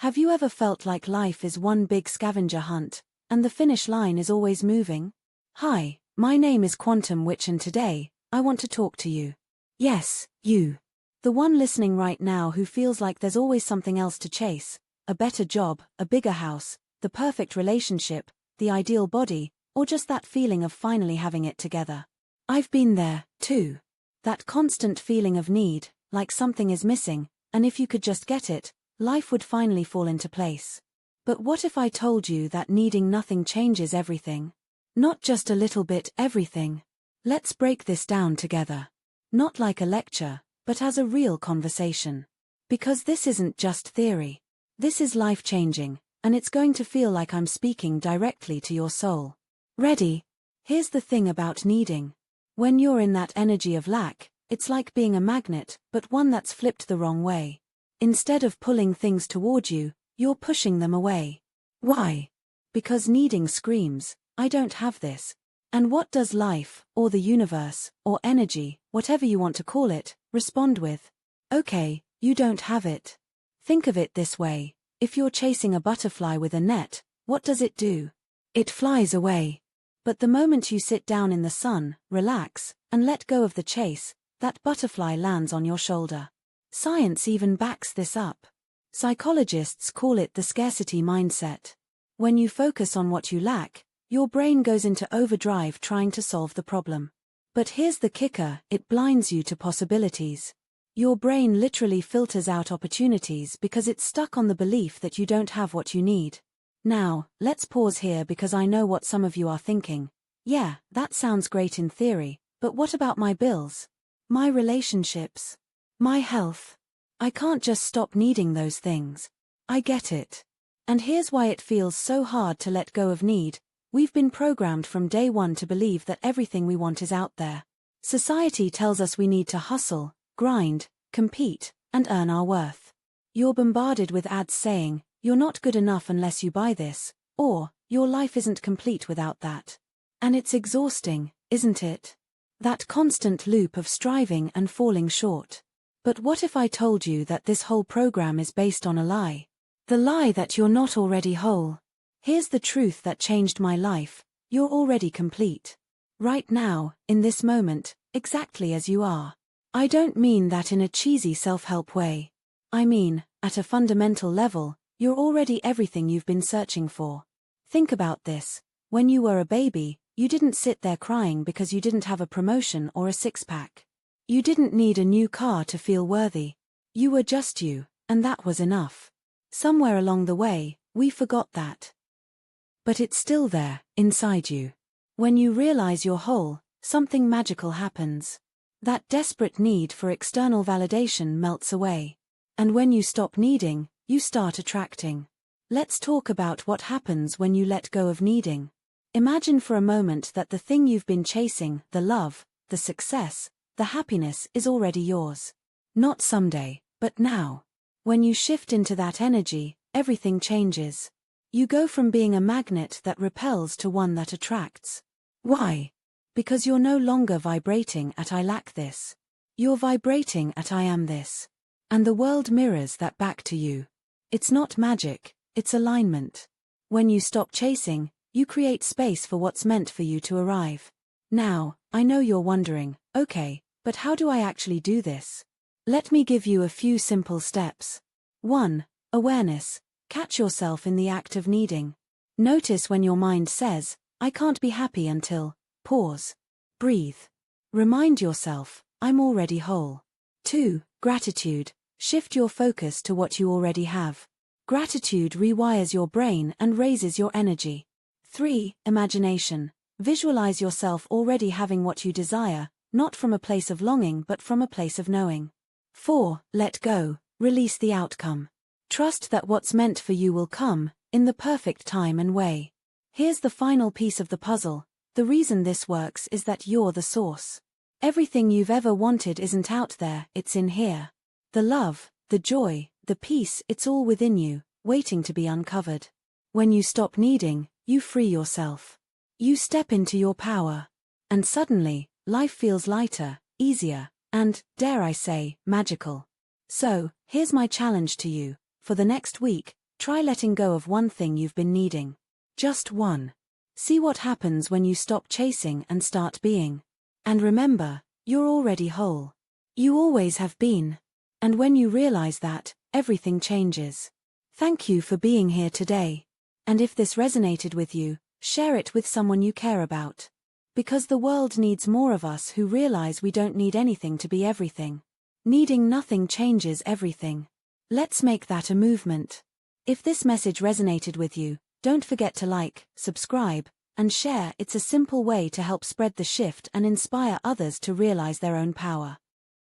Have you ever felt like life is one big scavenger hunt, and the finish line is always moving? Hi, my name is Quantum Witch, and today, I want to talk to you. Yes, you. The one listening right now who feels like there's always something else to chase: a better job, a bigger house, the perfect relationship, the ideal body, or just that feeling of finally having it together. I've been there, too. That constant feeling of need, like something is missing, and if you could just get it, life would finally fall into place. But what if I told you that needing nothing changes everything? Not just a little bit, everything. Let's break this down together. Not like a lecture, but as a real conversation. Because this isn't just theory. This is life-changing, and it's going to feel like I'm speaking directly to your soul. Ready? Here's the thing about needing. When you're in that energy of lack, it's like being a magnet, but one that's flipped the wrong way. Instead of pulling things toward you, you're pushing them away. Why? Because needing screams, I don't have this. And what does life, or the universe, or energy, whatever you want to call it, respond with? Okay, you don't have it. Think of it this way: if you're chasing a butterfly with a net, what does it do? It flies away. But the moment you sit down in the sun, relax, and let go of the chase, that butterfly lands on your shoulder. Science even backs this up. Psychologists call it the scarcity mindset. When you focus on what you lack, your brain goes into overdrive trying to solve the problem. But here's the kicker: it blinds you to possibilities. Your brain literally filters out opportunities because it's stuck on the belief that you don't have what you need. Now, let's pause here, because I know what some of you are thinking. Yeah, that sounds great in theory, but what about my bills? My relationships? My health? I can't just stop needing those things. I get it. And here's why it feels so hard to let go of need. We've been programmed from day one to believe that everything we want is out there. Society tells us we need to hustle, grind, compete, and earn our worth. You're bombarded with ads saying, "You're not good enough unless you buy this," or, "Your life isn't complete without that." And it's exhausting, isn't it? That constant loop of striving and falling short. But what if I told you that this whole program is based on a lie? The lie that you're not already whole. Here's the truth that changed my life: you're already complete. Right now, in this moment, exactly as you are. I don't mean that in a cheesy self-help way. I mean, at a fundamental level, you're already everything you've been searching for. Think about this. When you were a baby, you didn't sit there crying because you didn't have a promotion or a six-pack. You didn't need a new car to feel worthy. You were just you, and that was enough. Somewhere along the way, we forgot that. But it's still there, inside you. When you realize you're whole, something magical happens. That desperate need for external validation melts away. And when you stop needing, you start attracting. Let's talk about what happens when you let go of needing. Imagine for a moment that the thing you've been chasing, the love, the success, the happiness, is already yours. Not someday, but now. When you shift into that energy, everything changes. You go from being a magnet that repels to one that attracts. Why? Because you're no longer vibrating at "I lack this." You're vibrating at "I am this." And the world mirrors that back to you. It's not magic, it's alignment. When you stop chasing, you create space for what's meant for you to arrive. Now, I know you're wondering, okay, but how do I actually do this? Let me give you a few simple steps. 1. Awareness. Catch yourself in the act of needing. Notice when your mind says, "I can't be happy until." Pause. Breathe. Remind yourself, "I'm already whole." 2. Gratitude. Shift your focus to what you already have. Gratitude rewires your brain and raises your energy. 3. Imagination. Visualize yourself already having what you desire, not from a place of longing but from a place of knowing. 4. Let go. Release the outcome. Trust that what's meant for you will come, in the perfect time and way. Here's the final piece of the puzzle. The reason this works is that you're the source. Everything you've ever wanted isn't out there, it's in here. The love, the joy, the peace, it's all within you, waiting to be uncovered. When you stop needing, you free yourself. You step into your power. And suddenly, life feels lighter, easier, and, dare I say, magical. So, here's my challenge to you. For the next week, Try letting go of one thing you've been needing. Just one. See what happens when you stop chasing and start being. And remember, you're already whole. You always have been. And when you realize that, everything changes. Thank you for being here today. And if this resonated with you, share it with someone you care about. Because the world needs more of us who realize we don't need anything to be everything. Needing nothing changes everything. Let's make that a movement. If this message resonated with you, don't forget to like, subscribe, and share. It's a simple way to help spread the shift and inspire others to realize their own power.